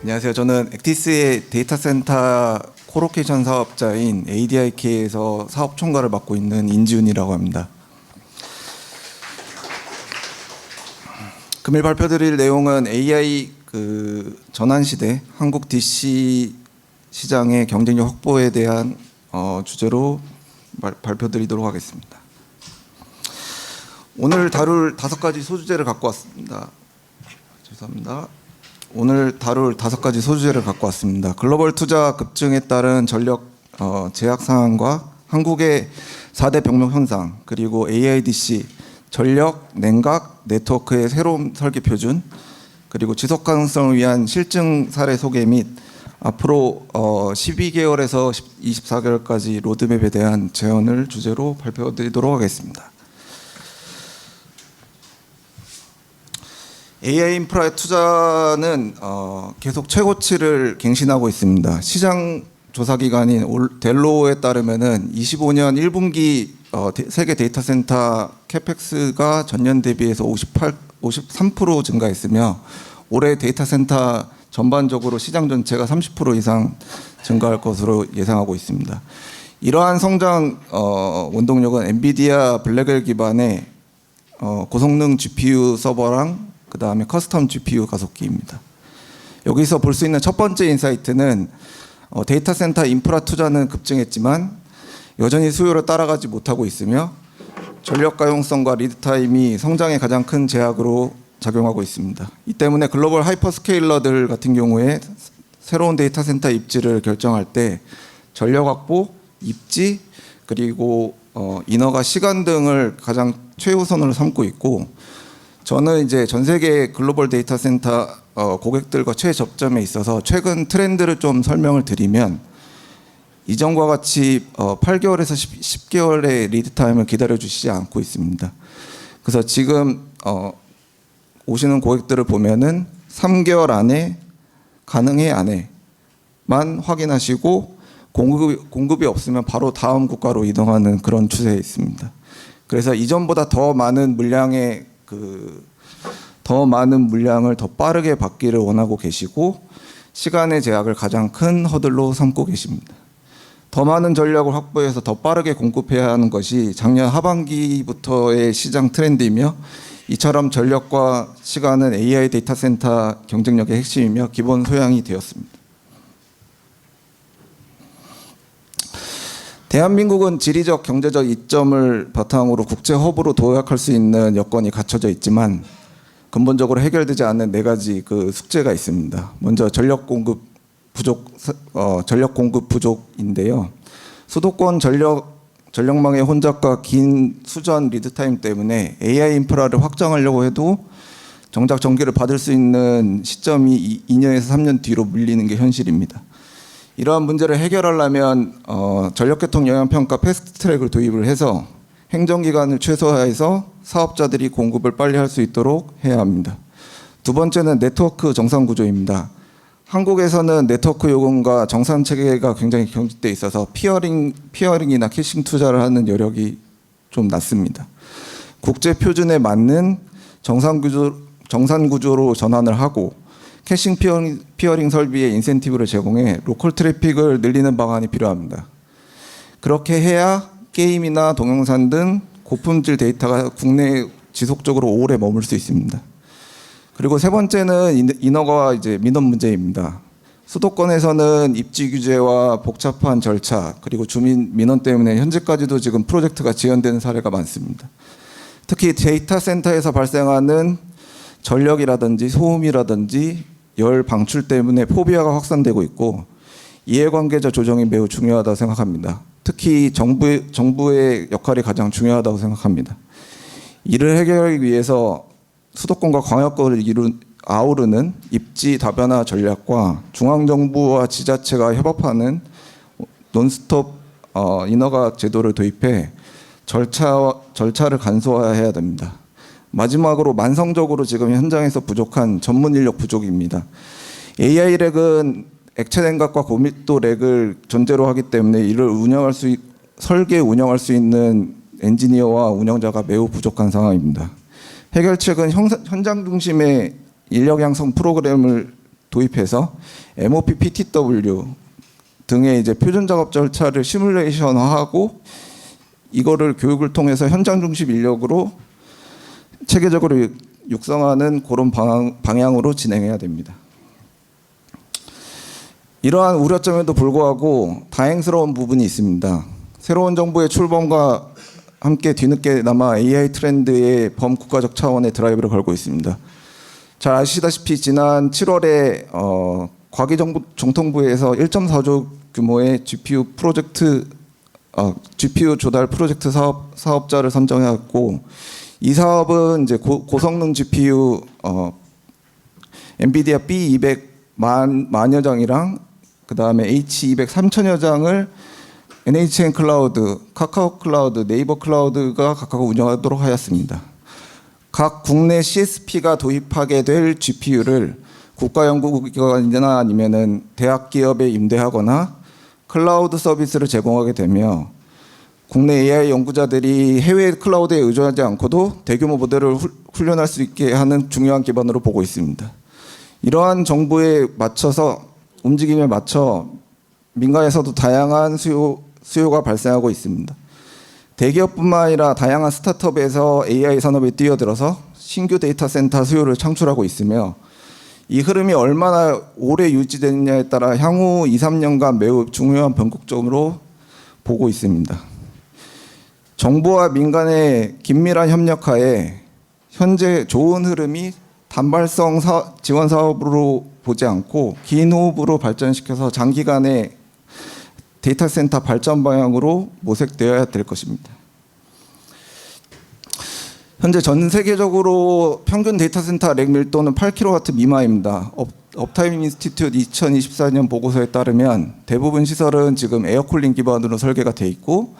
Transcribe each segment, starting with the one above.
안녕하세요. 저는 액티스의 데이터 센터 코로케이션 사업자인 ADIK에서 사업 총괄을 맡고 있는 인지훈이라고 합니다. 금일 발표드릴 내용은 AI 전환 시대 한국 DC 시장의 경쟁력 확보에 대한 주제로 발표드리도록 하겠습니다. 오늘 다룰 5가지 소주제를 갖고 왔습니다. 죄송합니다. 오늘 다룰 5가지 소주제를 갖고 왔습니다. 글로벌 투자 급증에 따른 전력 제약 상황과 한국의 4대 병목 현상, 그리고 AIDC, 전력, 냉각, 네트워크의 새로운 설계 표준, 그리고 지속 가능성을 위한 실증 사례 소개 및 앞으로 12개월에서 24개월까지 로드맵에 대한 제언을 주제로 발표드리도록 하겠습니다. AI 인프라의 투자는 계속 최고치를 갱신하고 있습니다. 시장 조사 기관인 델로에 따르면은 25년 1분기 세계 데이터 센터 캐펙스가 전년 대비해서 53% 증가했으며 올해 데이터 센터 전반적으로 시장 전체가 30% 이상 증가할 것으로 예상하고 있습니다. 이러한 성장 원동력은 엔비디아 블랙웰 기반의 고성능 GPU 서버랑 그 다음에 커스텀 GPU 가속기입니다. 여기서 볼 수 있는 첫 번째 인사이트는 데이터 센터 인프라 투자는 급증했지만 여전히 수요를 따라가지 못하고 있으며 전력 가용성과 리드 타임이 성장의 가장 큰 제약으로 작용하고 있습니다. 이 때문에 글로벌 하이퍼스케일러들 같은 경우에 새로운 데이터 센터 입지를 결정할 때 전력 확보, 입지, 그리고 인허가 시간 등을 가장 최우선으로 삼고 있고, 저는 이제 전 세계 글로벌 데이터 센터 고객들과 최접점에 있어서 최근 트렌드를 좀 설명을 드리면, 이전과 같이 8개월에서 10개월의 리드 타임을 기다려 주시지 않고 있습니다. 그래서 지금 오시는 고객들을 보면은 3개월 안에, 가능해 안에만 확인하시고 공급이 없으면 바로 다음 국가로 이동하는 그런 추세에 있습니다. 그래서 이전보다 더 많은 물량을 더 빠르게 받기를 원하고 계시고, 시간의 제약을 가장 큰 허들로 삼고 계십니다. 더 많은 전력을 확보해서 더 빠르게 공급해야 하는 것이 작년 하반기부터의 시장 트렌드이며, 이처럼 전력과 시간은 AI 데이터 센터 경쟁력의 핵심이며 기본 소양이 되었습니다. 대한민국은 지리적 경제적 이점을 바탕으로 국제 허브로 도약할 수 있는 여건이 갖춰져 있지만 근본적으로 해결되지 않는 4가지 숙제가 있습니다. 먼저 전력 공급 부족인데요. 수도권 전력망의 혼잡과 긴 수전 리드 타임 때문에 AI 인프라를 확장하려고 해도 정작 전기를 받을 수 있는 시점이 2년에서 3년 뒤로 밀리는 게 현실입니다. 이러한 문제를 해결하려면 전력계통 영향평가 패스트트랙을 도입을 해서 행정기간을 최소화해서 사업자들이 공급을 빨리 할 수 있도록 해야 합니다. 두 번째는 네트워크 정상구조입니다. 한국에서는 네트워크 요금과 정산체계가 굉장히 경직돼 있어서 피어링이나 캐싱 투자를 하는 여력이 좀 낮습니다. 국제 표준에 맞는 정산구조로 전환을 하고 캐싱 피어링 설비에 인센티브를 제공해 로컬 트래픽을 늘리는 방안이 필요합니다. 그렇게 해야 게임이나 동영상 등 고품질 데이터가 국내에 지속적으로 오래 머물 수 있습니다. 그리고 세 번째는 인허가와 민원 문제입니다. 수도권에서는 입지 규제와 복잡한 절차, 그리고 주민 민원 때문에 현재까지도 지금 프로젝트가 지연되는 사례가 많습니다. 특히 데이터 센터에서 발생하는 전력이라든지 소음이라든지 열 방출 때문에 포비아가 확산되고 있고, 이해관계자 조정이 매우 중요하다고 생각합니다. 특히 정부의 역할이 가장 중요하다고 생각합니다. 이를 해결하기 위해서 수도권과 광역권을 아우르는 입지 다변화 전략과 중앙정부와 지자체가 협업하는 논스톱 인허가 제도를 도입해 절차를 간소화해야 됩니다. 마지막으로 만성적으로 지금 현장에서 부족한 전문 인력 부족입니다. AI 렉은 액체 냉각과 고밀도 렉을 전제로 하기 때문에 이를 설계 운영할 수 있는 엔지니어와 운영자가 매우 부족한 상황입니다. 해결책은 현장 중심의 인력 양성 프로그램을 도입해서 MOP PTW 등의 이제 표준 작업 절차를 시뮬레이션화하고 이거를 교육을 통해서 현장 중심 인력으로 체계적으로 육성하는 그런 방향으로 진행해야 됩니다. 이러한 우려점에도 불구하고 다행스러운 부분이 있습니다. 새로운 정부의 출범과 함께 뒤늦게나마 AI 트렌드의 범국가적 차원의 드라이브를 걸고 있습니다. 잘 아시다시피 지난 7월에 과기정통부에서 1.4조 규모의 GPU 조달 프로젝트 사업자를 선정했고, 이 사업은 이제 고성능 GPU 엔비디아 B200 만여 장이랑 그 다음에 H200 3천여 장을 NHN 클라우드, 카카오 클라우드, 네이버 클라우드가 각각 운영하도록 하였습니다. 각 국내 CSP가 도입하게 될 GPU를 국가연구기관이나 아니면은 대학 기업에 임대하거나 클라우드 서비스를 제공하게 되며 국내 AI 연구자들이 해외 클라우드에 의존하지 않고도 대규모 모델을 훈련할 수 있게 하는 중요한 기반으로 보고 있습니다. 이러한 정부에 맞춰서 움직임에 맞춰 민간에서도 다양한 수요가 발생하고 있습니다. 대기업뿐만 아니라 다양한 스타트업에서 AI 산업에 뛰어들어서 신규 데이터 센터 수요를 창출하고 있으며 이 흐름이 얼마나 오래 유지되느냐에 따라 향후 2, 3년간 매우 중요한 변곡점으로 보고 있습니다. 정부와 민간의 긴밀한 협력하에 현재 좋은 흐름이 단발성 지원 사업으로 보지 않고 긴 호흡으로 발전시켜서 장기간의 데이터 센터 발전 방향으로 모색되어야 될 것입니다. 현재 전 세계적으로 평균 데이터 센터 렉 밀도는 8kW 미만입니다. 업타임 인스티튜트 2024년 보고서에 따르면 대부분 시설은 지금 에어쿨링 기반으로 설계가 돼 있고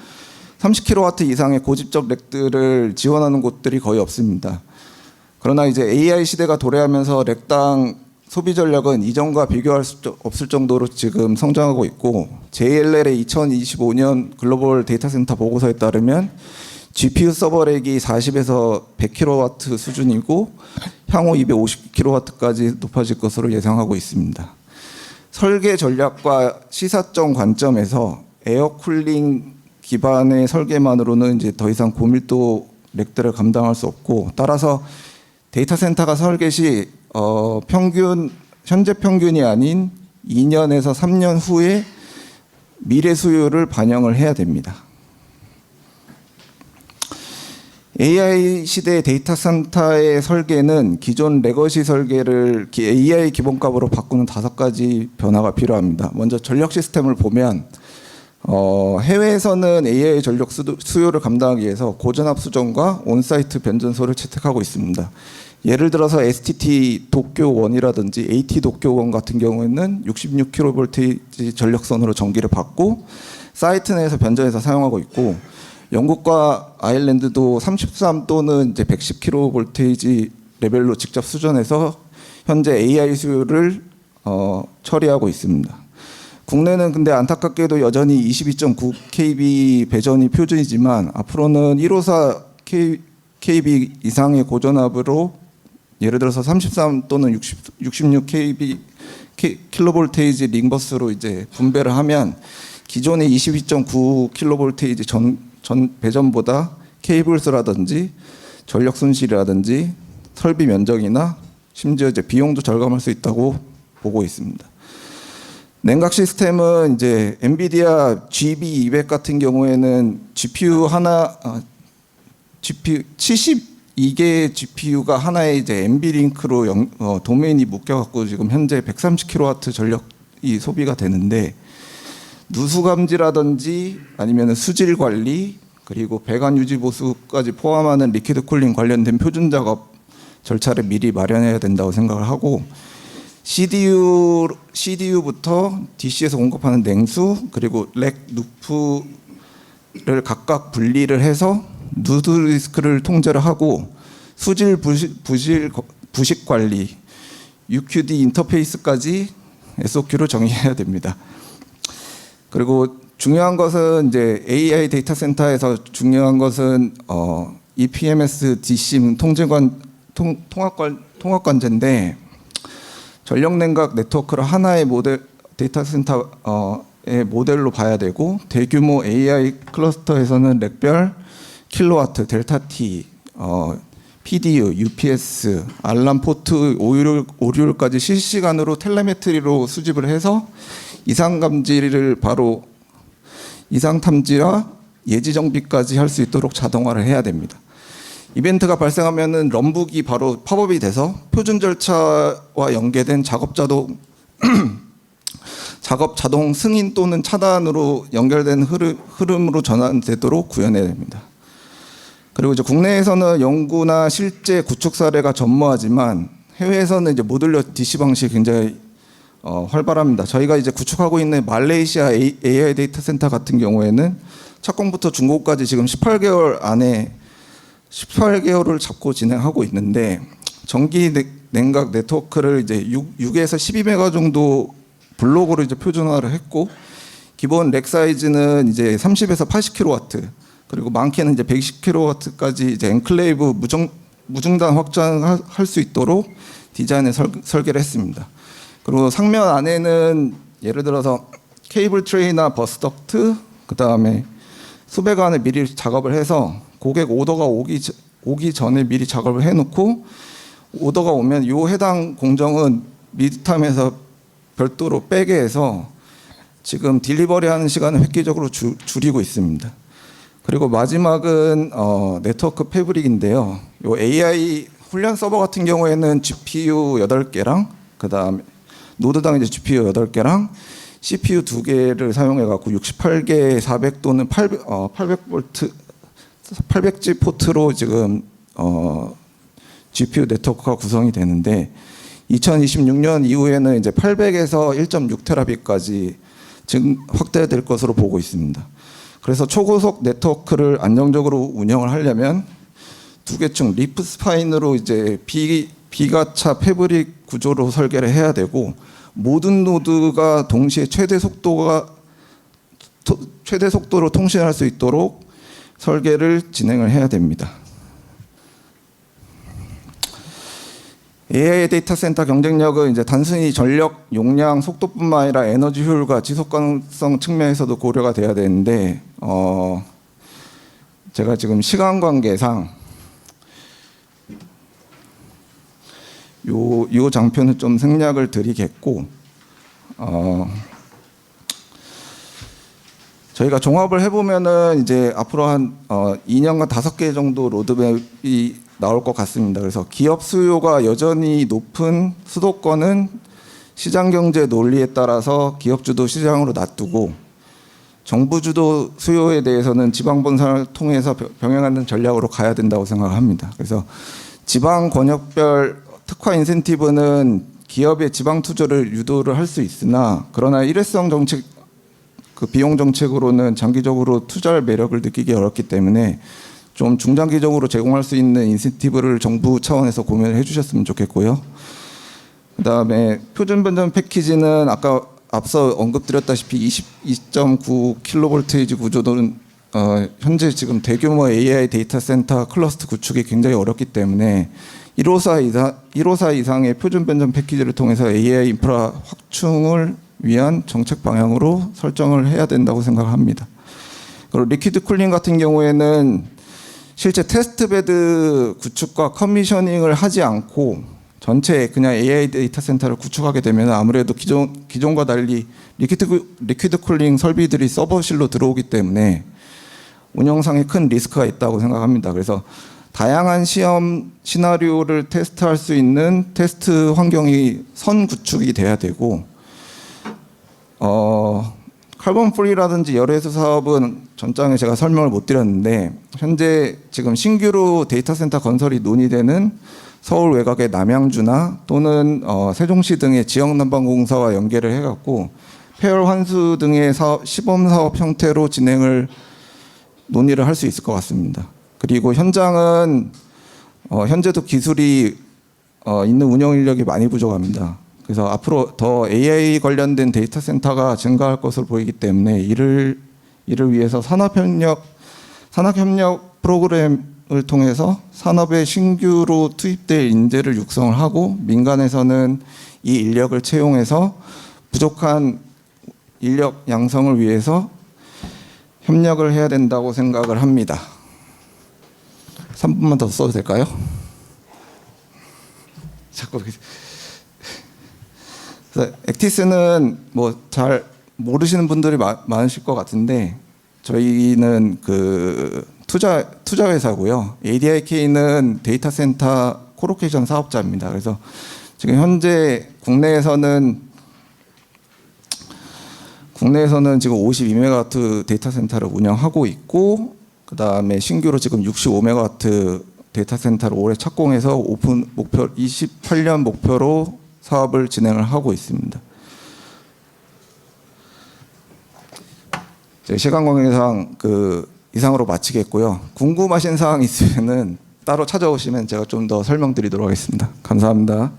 30kW 이상의 고집적 렉들을 지원하는 곳들이 거의 없습니다. 그러나 이제 AI 시대가 도래하면서 렉당 소비 전력은 이전과 비교할 수 없을 정도로 지금 성장하고 있고 JLL의 2025년 글로벌 데이터 센터 보고서에 따르면 GPU 서버렉이 40에서 100kW 수준이고 향후 250kW까지 높아질 것으로 예상하고 있습니다. 설계 전략과 시사점 관점에서 에어쿨링 기반의 설계만으로는 이제 더 이상 고밀도 렉들을 감당할 수 없고 따라서 데이터 센터가 설계 시 현재 평균이 아닌 2년에서 3년 후에 미래 수요를 반영을 해야 됩니다. AI 시대의 데이터 센터의 설계는 기존 레거시 설계를 AI 기본값으로 바꾸는 5가지 변화가 필요합니다. 먼저 전력 시스템을 보면 해외에서는 AI 전력 수요를 감당하기 위해서 고전압 수전과 온사이트 변전소를 채택하고 있습니다. 예를 들어서 STT 도쿄1이라든지 AT 도쿄1 같은 경우에는 66kV 전력선으로 전기를 받고 사이트 내에서 변전해서 사용하고 있고 영국과 아일랜드도 33 또는 이제 110kV 레벨로 직접 수전해서 현재 AI 수요를 처리하고 있습니다. 국내는 근데 안타깝게도 여전히 22.9kb 배전이 표준이지만 앞으로는 154 kb 이상의 고전압으로 예를 들어서 33 또는 66kb 킬로볼테이지 링버스로 이제 분배를 하면 기존의 22.9kV 전 배전보다 케이블스라든지 전력 손실이라든지 설비 면적이나 심지어 이제 비용도 절감할 수 있다고 보고 있습니다. 냉각 시스템은 이제 엔비디아 GB200 같은 경우에는 GPU 72개 GPU가 하나의 이제 NV링크로 도메인이 묶여갖고 지금 현재 130kW 전력이 소비가 되는데 누수 감지라든지 아니면 수질 관리 그리고 배관 유지 보수까지 포함하는 리퀴드 쿨링 관련된 표준 작업 절차를 미리 마련해야 된다고 생각을 하고 CDU부터 DC에서 공급하는 냉수 그리고 렉 루프를 각각 분리를 해서 누드 리스크를 통제를 하고 수질 부식 관리 UQD 인터페이스까지 SOQ를 정의해야 됩니다. 그리고 중요한 것은 이제 AI 데이터 센터에서 중요한 것은 EPMS, DSIM 통합관제인데 전력 냉각 네트워크를 하나의 데이터 센터의 모델로 봐야 되고, 대규모 AI 클러스터에서는 렉별, 킬로와트, 델타 T, PDU, UPS, 알람 포트, 오류율까지 실시간으로 텔레메트리로 수집을 해서 이상 탐지와 예지 정비까지 할 수 있도록 자동화를 해야 됩니다. 이벤트가 발생하면은 럼북이 바로 팝업이 돼서 표준 절차와 연계된 작업 자동 승인 또는 차단으로 연결된 흐름으로 전환되도록 구현해야 됩니다. 그리고 이제 국내에서는 연구나 실제 구축 사례가 전무하지만 해외에서는 이제 모듈러 DC 방식이 굉장히 활발합니다. 저희가 이제 구축하고 있는 말레이시아 AI 데이터 센터 같은 경우에는 착공부터 준공까지 지금 18개월을 잡고 진행하고 있는데, 전기 냉각 네트워크를 이제 6에서 12메가 정도 블록으로 이제 표준화를 했고, 기본 렉 사이즈는 이제 30에서 80kW, 그리고 많게는 이제 120kW까지 이제 엔클레이브 무중단 확장할 수 있도록 디자인에 설계를 했습니다. 그리고 상면 안에는 예를 들어서 케이블 트레이나 버스 덕트, 그 다음에 수배관을 미리 작업을 해서 고객 오더가 오기 전에 미리 작업을 해놓고, 오더가 오면 요 해당 공정은 미드탐에서 별도로 빼게 해서 지금 딜리버리하는 시간을 획기적으로 줄이고 있습니다. 그리고 마지막은 네트워크 패브릭인데요. 요 AI 훈련 서버 같은 경우에는 GPU 8개랑 그 다음에 노드당 이제 GPU 8개랑 CPU 2개를 사용해 갖고 68개 400 또는 800V 800G 포트로 지금 GPU 네트워크가 구성이 되는데, 2026년 이후에는 이제 800에서 1.6테라빗까지 확대될 것으로 보고 있습니다. 그래서 초고속 네트워크를 안정적으로 운영을 하려면 두 개층 리프 스파인으로 이제 비가차 패브릭 구조로 설계를 해야 되고, 모든 노드가 동시에 최대 속도로 통신할 수 있도록 설계를 진행을 해야 됩니다. AI 데이터 센터 경쟁력은 이제 단순히 전력 용량, 속도뿐만 아니라 에너지 효율과 지속 가능성 측면에서도 고려가 돼야 되는데, 제가 지금 시간 관계상 요 장표는 좀 생략을 드리겠고, 저희가 종합을 해보면은 이제 앞으로 한 2년간 5개 정도 로드맵이 나올 것 같습니다. 그래서 기업 수요가 여전히 높은 수도권은 시장 경제 논리에 따라서 기업 주도 시장으로 놔두고, 정부 주도 수요에 대해서는 지방 본사를 통해서 병행하는 전략으로 가야 된다고 생각합니다. 그래서 지방 권역별 특화 인센티브는 기업의 지방 투자를 유도를 할 수 있으나, 그러나 일회성 정책, 그 비용 정책으로는 장기적으로 투자할 매력을 느끼기 어렵기 때문에 좀 중장기적으로 제공할 수 있는 인센티브를 정부 차원에서 고민을 해주셨으면 좋겠고요. 그다음에 표준 변전 패키지는 아까 앞서 언급드렸다시피 22.9kV 구조는 현재 지금 대규모 AI 데이터 센터 클러스터 구축이 굉장히 어렵기 때문에 154 이상의 표준 변전 패키지를 통해서 AI 인프라 확충을 위한 정책 방향으로 설정을 해야 된다고 생각합니다. 그리고 리퀴드 쿨링 같은 경우에는 실제 테스트베드 구축과 커미셔닝을 하지 않고 전체 그냥 AI 데이터 센터를 구축하게 되면 아무래도 기존과 달리 리퀴드 쿨링 설비들이 서버실로 들어오기 때문에 운영상에 큰 리스크가 있다고 생각합니다. 그래서 다양한 시험 시나리오를 테스트할 수 있는 테스트 환경이 선구축이 돼야 되고, 칼본 프리라든지 열애수 사업은 전장에 제가 설명을 못 드렸는데, 현재 지금 신규로 데이터 센터 건설이 논의되는 서울 외곽의 남양주나 또는 세종시 등의 지역 난방공사와 연계를 해갖고 폐열 환수 등의 시범 사업 형태로 논의를 할 수 있을 것 같습니다. 그리고 현장은 현재도 기술이 있는 운영 인력이 많이 부족합니다. 그래서 앞으로 더 AI 관련된 데이터 센터가 증가할 것으로 보이기 때문에 이를 위해서 산업협력 프로그램 통해서 산업에 신규로 투입될 인재를 육성을 하고 민간에서는 이 인력을 채용해서 부족한 인력 양성을 위해서 협력을 해야 된다고 생각을 합니다. 3분만 더 써도 될까요? 자꾸 그래서 액티스는 뭐 잘 모르시는 분들이 많으실 것 같은데 저희는 그 투자 회사고요. ADIK는 데이터 센터 코로케이션 사업자입니다. 그래서 지금 현재 국내에서는 지금 52메가와트 데이터 센터를 운영하고 있고, 그 다음에 신규로 지금 65메가와트 데이터 센터를 올해 착공해서 오픈 목표 28년 목표로 사업을 진행을 하고 있습니다. 시간 관계상 이상으로 마치겠고요. 궁금하신 사항 있으면은 따로 찾아오시면 제가 좀 더 설명드리도록 하겠습니다. 감사합니다.